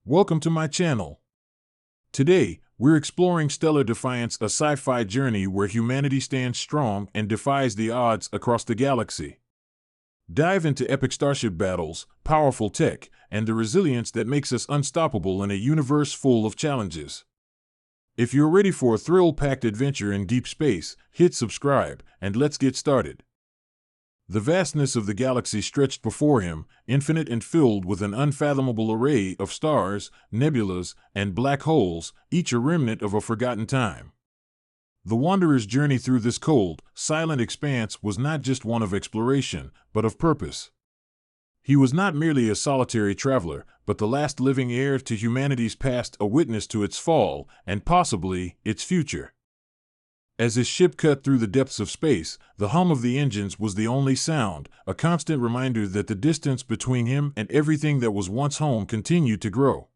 Welcome to my channel. Today, we're exploring Stellar Defiance, a sci-fi journey where humanity stands strong and defies the odds across the galaxy. Dive into epic starship battles, powerful tech, and the resilience that makes us unstoppable in a universe full of challenges. If you're ready for a thrill-packed adventure in deep space, hit subscribe, and let's get started. The vastness of the galaxy stretched before him, infinite and filled with an unfathomable array of stars, nebulas, and black holes, each a remnant of a forgotten time. The wanderer's journey through this cold, silent expanse was not just one of exploration, but of purpose. He was not merely a solitary traveler, but the last living heir to humanity's past, a witness to its fall, and possibly its future. As his ship cut through the depths of space, the hum of the engines was the only sound, a constant reminder that the distance between him and everything that was once home continued to grow.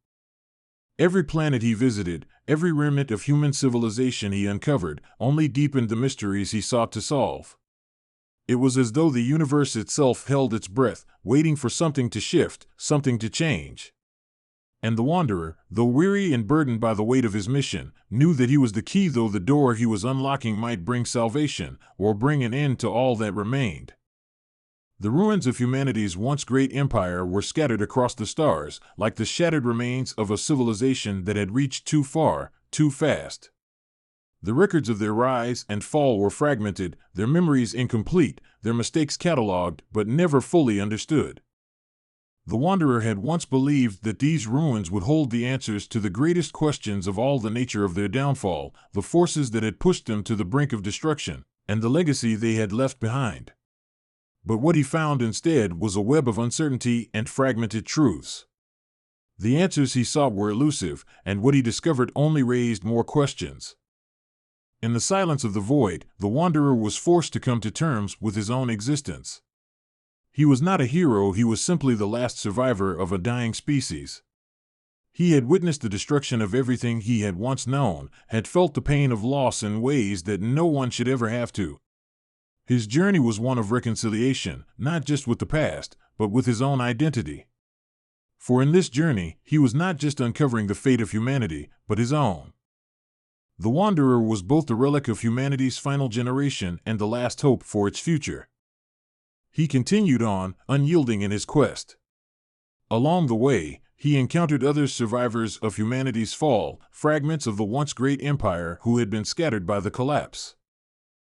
Every planet he visited, every remnant of human civilization he uncovered, only deepened the mysteries he sought to solve. It was as though the universe itself held its breath, waiting for something to shift, something to change. And the wanderer, though weary and burdened by the weight of his mission, knew that he was the key, though the door he was unlocking might bring salvation, or bring an end to all that remained. The ruins of humanity's once great empire were scattered across the stars, like the shattered remains of a civilization that had reached too far, too fast. The records of their rise and fall were fragmented, their memories incomplete, their mistakes catalogued, but never fully understood. The wanderer had once believed that these ruins would hold the answers to the greatest questions of all, the nature of their downfall, the forces that had pushed them to the brink of destruction, and the legacy they had left behind. But what he found instead was a web of uncertainty and fragmented truths. The answers he sought were elusive, and what he discovered only raised more questions. In the silence of the void, the wanderer was forced to come to terms with his own existence. He was not a hero, he was simply the last survivor of a dying species. He had witnessed the destruction of everything he had once known, had felt the pain of loss in ways that no one should ever have to. His journey was one of reconciliation, not just with the past, but with his own identity. For in this journey, he was not just uncovering the fate of humanity, but his own. The wanderer was both the relic of humanity's final generation and the last hope for its future. He continued on, unyielding in his quest. Along the way, he encountered other survivors of humanity's fall, fragments of the once great empire who had been scattered by the collapse.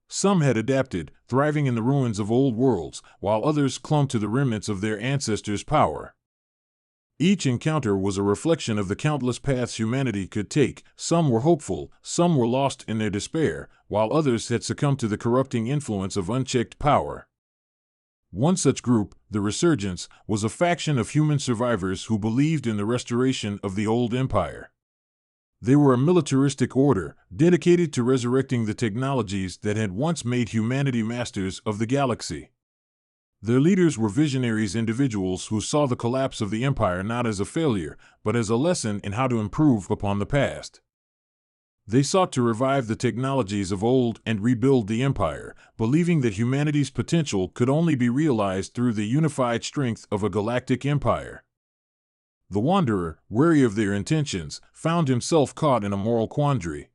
Some had adapted, thriving in the ruins of old worlds, while others clung to the remnants of their ancestors' power. Each encounter was a reflection of the countless paths humanity could take. Some were hopeful, some were lost in their despair, while others had succumbed to the corrupting influence of unchecked power. One such group, the Resurgence, was a faction of human survivors who believed in the restoration of the old empire. They were a militaristic order, dedicated to resurrecting the technologies that had once made humanity masters of the galaxy. Their leaders were visionaries, individuals who saw the collapse of the empire not as a failure, but as a lesson in how to improve upon the past. They sought to revive the technologies of old and rebuild the empire, believing that humanity's potential could only be realized through the unified strength of a galactic empire. The wanderer, wary of their intentions, found himself caught in a moral quandary.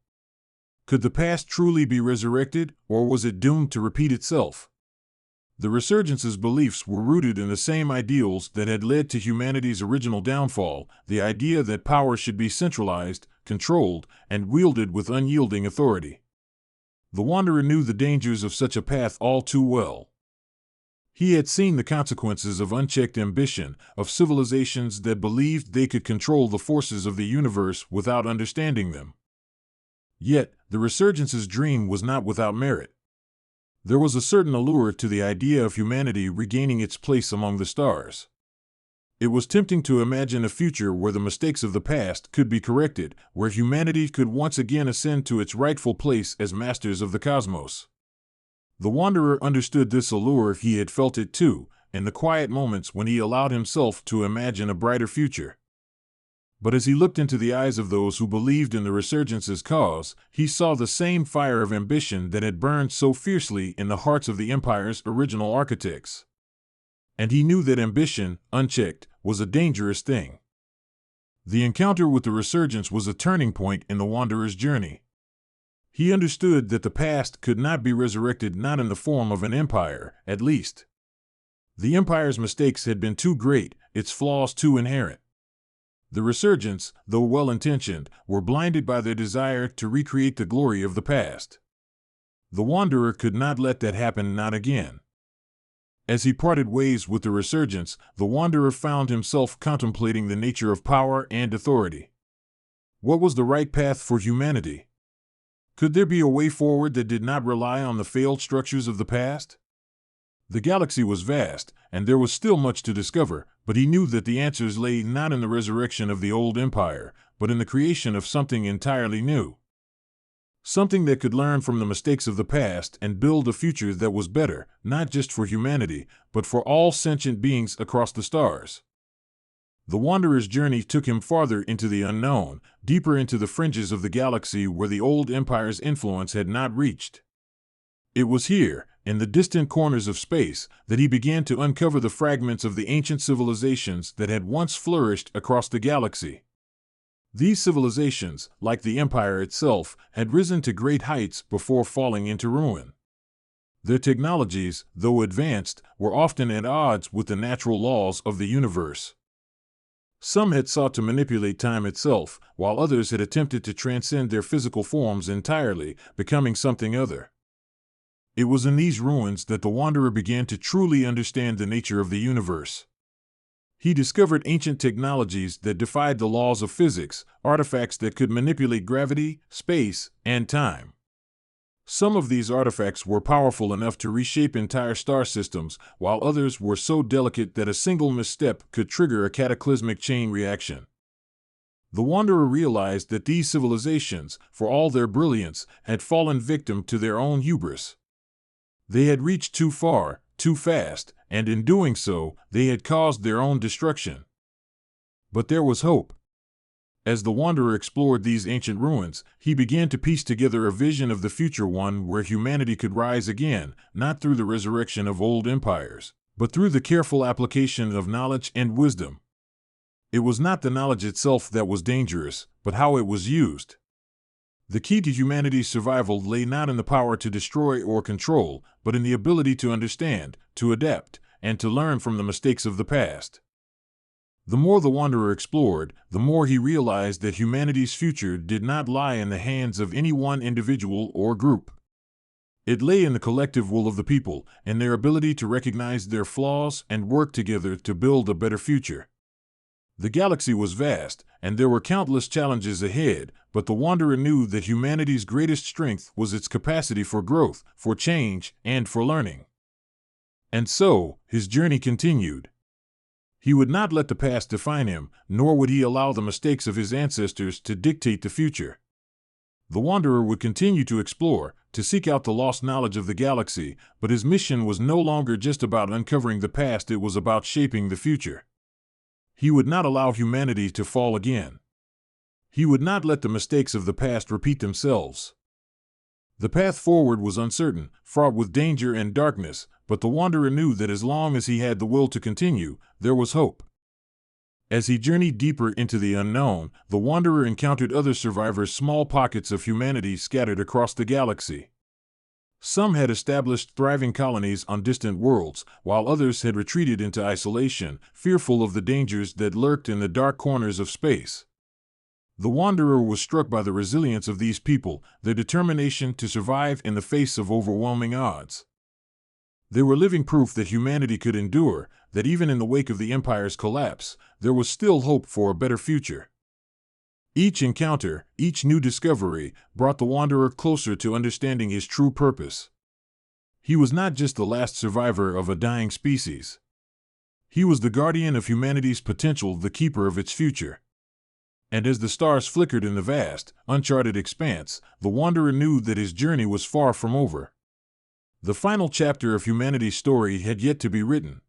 Could the past truly be resurrected, or was it doomed to repeat itself? The Resurgence's beliefs were rooted in the same ideals that had led to humanity's original downfall, the idea that power should be centralized, controlled, and wielded with unyielding authority. The wanderer knew the dangers of such a path all too well. He had seen the consequences of unchecked ambition, of civilizations that believed they could control the forces of the universe without understanding them. Yet, the Resurgence's dream was not without merit. There was a certain allure to the idea of humanity regaining its place among the stars. It was tempting to imagine a future where the mistakes of the past could be corrected, where humanity could once again ascend to its rightful place as masters of the cosmos. The wanderer understood this allure. He had felt it too, in the quiet moments when he allowed himself to imagine a brighter future. But as he looked into the eyes of those who believed in the Resurgence's cause, he saw the same fire of ambition that had burned so fiercely in the hearts of the Empire's original architects. And he knew that ambition, unchecked, was a dangerous thing. The encounter with the resurgence was a turning point in the wanderer's journey. He understood that the past could not be resurrected, not in the form of an empire, at least. The empire's mistakes had been too great, its flaws too inherent. The resurgence, though well-intentioned, were blinded by their desire to recreate the glory of the past. The wanderer could not let that happen, not again. As he parted ways with the resurgence, the wanderer found himself contemplating the nature of power and authority. What was the right path for humanity? Could there be a way forward that did not rely on the failed structures of the past? The galaxy was vast, and there was still much to discover, but he knew that the answers lay not in the resurrection of the old empire, but in the creation of something entirely new. Something that could learn from the mistakes of the past and build a future that was better, not just for humanity, but for all sentient beings across the stars. The wanderer's journey took him farther into the unknown, deeper into the fringes of the galaxy where the old empire's influence had not reached. It was here, in the distant corners of space, that he began to uncover the fragments of the ancient civilizations that had once flourished across the galaxy. These civilizations, like the empire itself, had risen to great heights before falling into ruin. Their technologies, though advanced, were often at odds with the natural laws of the universe. Some had sought to manipulate time itself, while others had attempted to transcend their physical forms entirely, becoming something other. It was in these ruins that the wanderer began to truly understand the nature of the universe. He discovered ancient technologies that defied the laws of physics, artifacts that could manipulate gravity, space, and time. Some of these artifacts were powerful enough to reshape entire star systems, while others were so delicate that a single misstep could trigger a cataclysmic chain reaction. The wanderer realized that these civilizations, for all their brilliance, had fallen victim to their own hubris. They had reached too far, too fast, and in doing so, they had caused their own destruction. But there was hope. As the wanderer explored these ancient ruins, he began to piece together a vision of the future, one where humanity could rise again, not through the resurrection of old empires, but through the careful application of knowledge and wisdom. It was not the knowledge itself that was dangerous, but how it was used. The key to humanity's survival lay not in the power to destroy or control, but in the ability to understand, to adapt, and to learn from the mistakes of the past. The more the wanderer explored, the more he realized that humanity's future did not lie in the hands of any one individual or group. It lay in the collective will of the people, and their ability to recognize their flaws and work together to build a better future. The galaxy was vast, and there were countless challenges ahead, but the wanderer knew that humanity's greatest strength was its capacity for growth, for change, and for learning. And so, his journey continued. He would not let the past define him, nor would he allow the mistakes of his ancestors to dictate the future. The wanderer would continue to explore, to seek out the lost knowledge of the galaxy, but his mission was no longer just about uncovering the past, it was about shaping the future. He would not allow humanity to fall again. He would not let the mistakes of the past repeat themselves. The path forward was uncertain, fraught with danger and darkness, but the wanderer knew that as long as he had the will to continue, there was hope. As he journeyed deeper into the unknown, the wanderer encountered other survivors, small pockets of humanity scattered across the galaxy. Some had established thriving colonies on distant worlds, while others had retreated into isolation, fearful of the dangers that lurked in the dark corners of space. The wanderer was struck by the resilience of these people, their determination to survive in the face of overwhelming odds. They were living proof that humanity could endure, that even in the wake of the empire's collapse, there was still hope for a better future. Each encounter, each new discovery, brought the wanderer closer to understanding his true purpose. He was not just the last survivor of a dying species. He was the guardian of humanity's potential, the keeper of its future. And as the stars flickered in the vast, uncharted expanse, the wanderer knew that his journey was far from over. The final chapter of humanity's story had yet to be written.